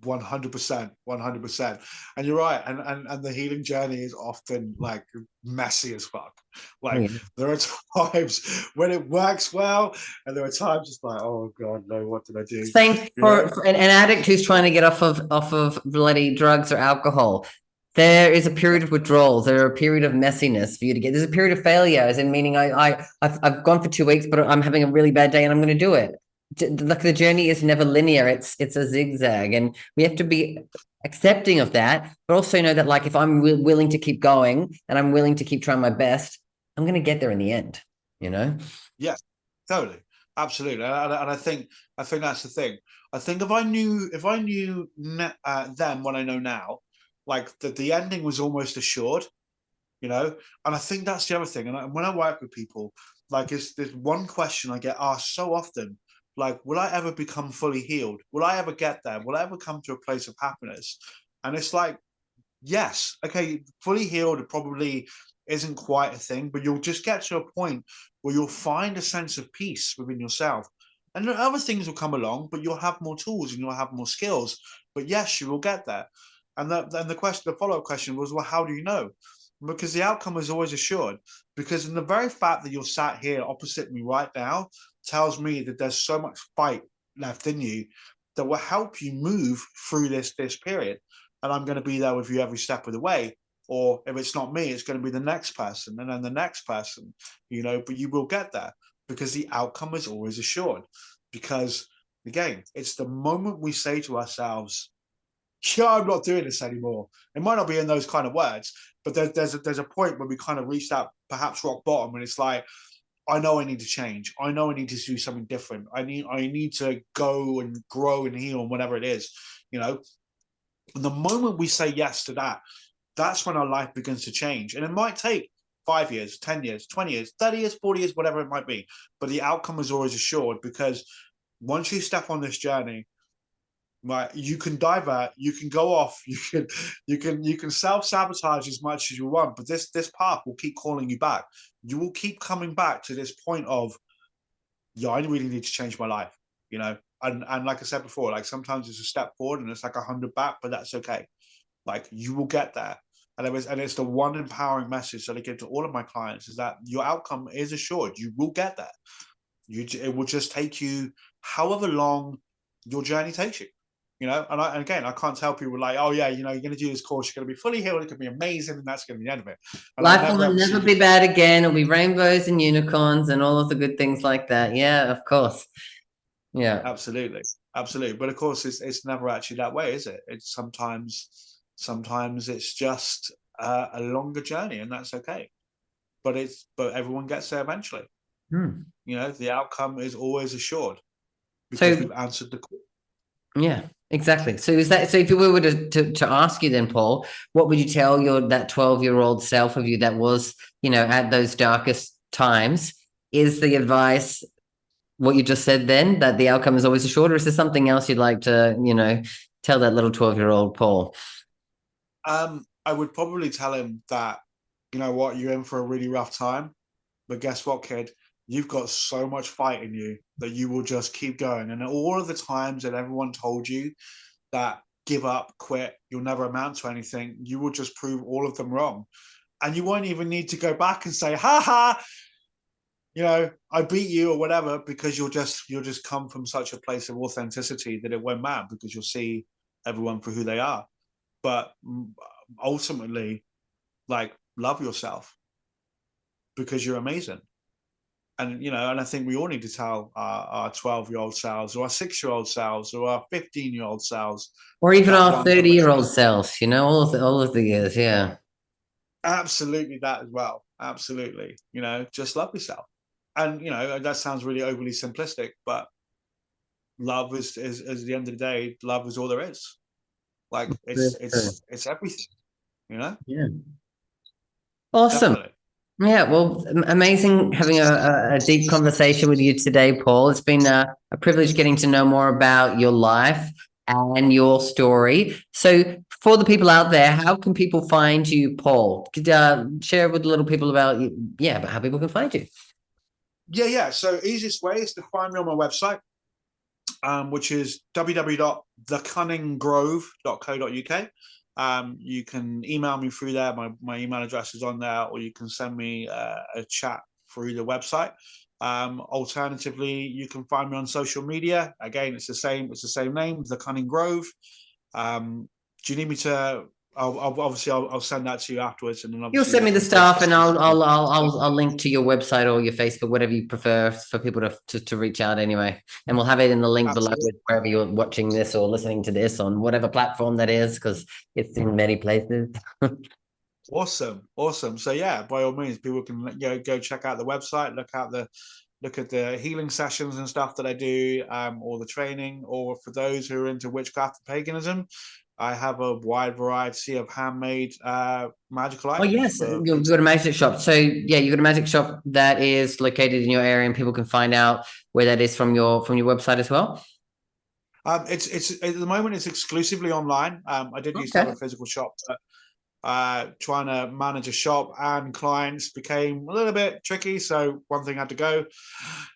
100%. And you're right. And the healing journey is often like messy as fuck. Like there are times when it works well, and there are times it's like, oh God, no, what did I do?
Same for an addict who's trying to get off of bloody drugs or alcohol. There is a period of withdrawals. There are a period of messiness for you to get. There's a period of failure, as in meaning I've gone for 2 weeks, but I'm having a really bad day and I'm going to do it. Like the journey is never linear. It's a zigzag, and we have to be accepting of that, but also know that like if I'm willing to keep going and I'm willing to keep trying my best, I'm going to get there in the end. You know?
Yeah, totally, absolutely. And I think that's the thing. I think if I knew then what I know now, like the ending was almost assured, you know. And I think that's the other thing. And when I work with people, like there's one question I get asked so often, like, will I ever become fully healed? Will I ever get there? Will I ever come to a place of happiness? And it's like, yes, okay, fully healed probably isn't quite a thing, but you'll just get to a point where you'll find a sense of peace within yourself. And other things will come along, but you'll have more tools and you'll have more skills. But yes, you will get there. And then the follow-up question was, well, how do you know? Because the outcome is always assured. Because in the very fact that you're sat here opposite me right now tells me that there's so much fight left in you that will help you move through this period. And I'm going to be there with you every step of the way. Or if it's not me, it's going to be the next person and then the next person, you know, but you will get there because the outcome is always assured. Because again, it's the moment we say to ourselves, yeah, I'm not doing this anymore. It might not be in those kind of words, but there's a point where we kind of reach that perhaps rock bottom, and it's like, I know I need to change. I know I need to do something different. I need to go and grow and heal and whatever it is, you know. And the moment we say yes to that, that's when our life begins to change. And it might take 5 years, 10 years, 20 years, 30 years, 40 years, whatever it might be. But the outcome is always assured, because once you step on this journey, right, you can divert, you can go off, you can self-sabotage as much as you want, but this path will keep calling you back. You will keep coming back to this point of, yeah, I really need to change my life, you know. And like I said before, like sometimes it's a step forward and it's like 100 back, but that's okay. Like you will get there. And it's the one empowering message that I give to all of my clients, is that your outcome is assured. You will get there. It will just take you however long your journey takes you. You know, and again, I can't tell people like, oh yeah, you know, you're going to do this course, you're going to be fully healed, it could be amazing, and that's going to be the end of it. And
life will never be bad again. It'll be rainbows and unicorns and all of the good things like that. Yeah, of course. Yeah,
absolutely. But of course, it's never actually that way, is it? It's sometimes it's just a longer journey, and that's okay. But everyone gets there eventually. You know, the outcome is always assured because we've answered the call.
Yeah, exactly. So if we were to ask you then, Paul, what would you tell that 12-year-old self of you that was, you know, at those darkest times? Is the advice what you just said then, that the outcome is always assured, or is there something else you'd like to, you know, tell that little 12-year-old Paul?
I would probably tell him that, you know what, you're in for a really rough time, but guess what, kid? You've got so much fight in you that you will just keep going. And all of the times that everyone told you that give up, quit, you'll never amount to anything, you will just prove all of them wrong. And you won't even need to go back and say, ha ha, you know, I beat you or whatever, because you'll just come from such a place of authenticity that it won't matter, because you'll see everyone for who they are. But ultimately, like, love yourself because you're amazing. And, you know, and I think we all need to tell our 12-year-old selves, or our 6-year-old selves, or our 15-year-old selves,
or even our 30-year-old selves, you know, all of the years. Yeah,
absolutely, that as well. Absolutely. You know, just love yourself. And, you know, that sounds really overly simplistic, but love is at the end of the day, love is all there is. Like it's everything, you know?
Yeah. Awesome.
Definitely.
Yeah, well, amazing having a deep conversation with you today, Paul. It's been a privilege getting to know more about your life and your story. So, for the people out there, how can people find you, Paul? Could share with the little people about you, yeah, but how people can find you.
Yeah. So easiest way is to find me on my website, which is www.thecunningrove.co.uk. You can email me through there. My email address is on there, or you can send me a chat through the website. Alternatively, you can find me on social media. Again, it's the same name, The Cunning Grove. Do you need me to? I'll send that to you afterwards, and then
You'll
obviously
send
we
me the
can post
stuff,
it.
and I'll link to your website or your Facebook, whatever you prefer for people to reach out anyway. And we'll have it in the link below
Absolutely.
wherever you're watching this or listening to this on whatever platform that is, because it's in many places.
Awesome. So yeah, by all means, people can go check out the website, look at the healing sessions and stuff that I do, or the training, or for those who are into witchcraft and paganism, I have a wide variety of handmade magical
Oh
items
yes,
for
you've got a magic shop. So yeah, you've got a magic shop that is located in your area, and people can find out where that is from your website as well.
It's at the moment it's exclusively online. I did used to have
Okay.
a physical shop, but trying to manage a shop and clients became a little bit tricky. So one thing had to go.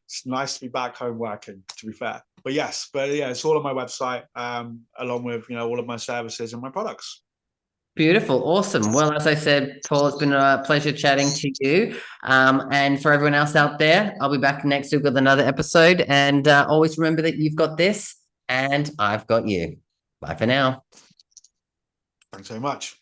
It's nice to be back home working, to be fair. But yeah, it's all on my website, along with all of my services and my products.
Beautiful, awesome. Well, as I said, Paul, it's been a pleasure chatting to you. And for everyone else out there, I'll be back next week with another episode. And always remember that you've got this and I've got you. Bye for now.
Thanks so much.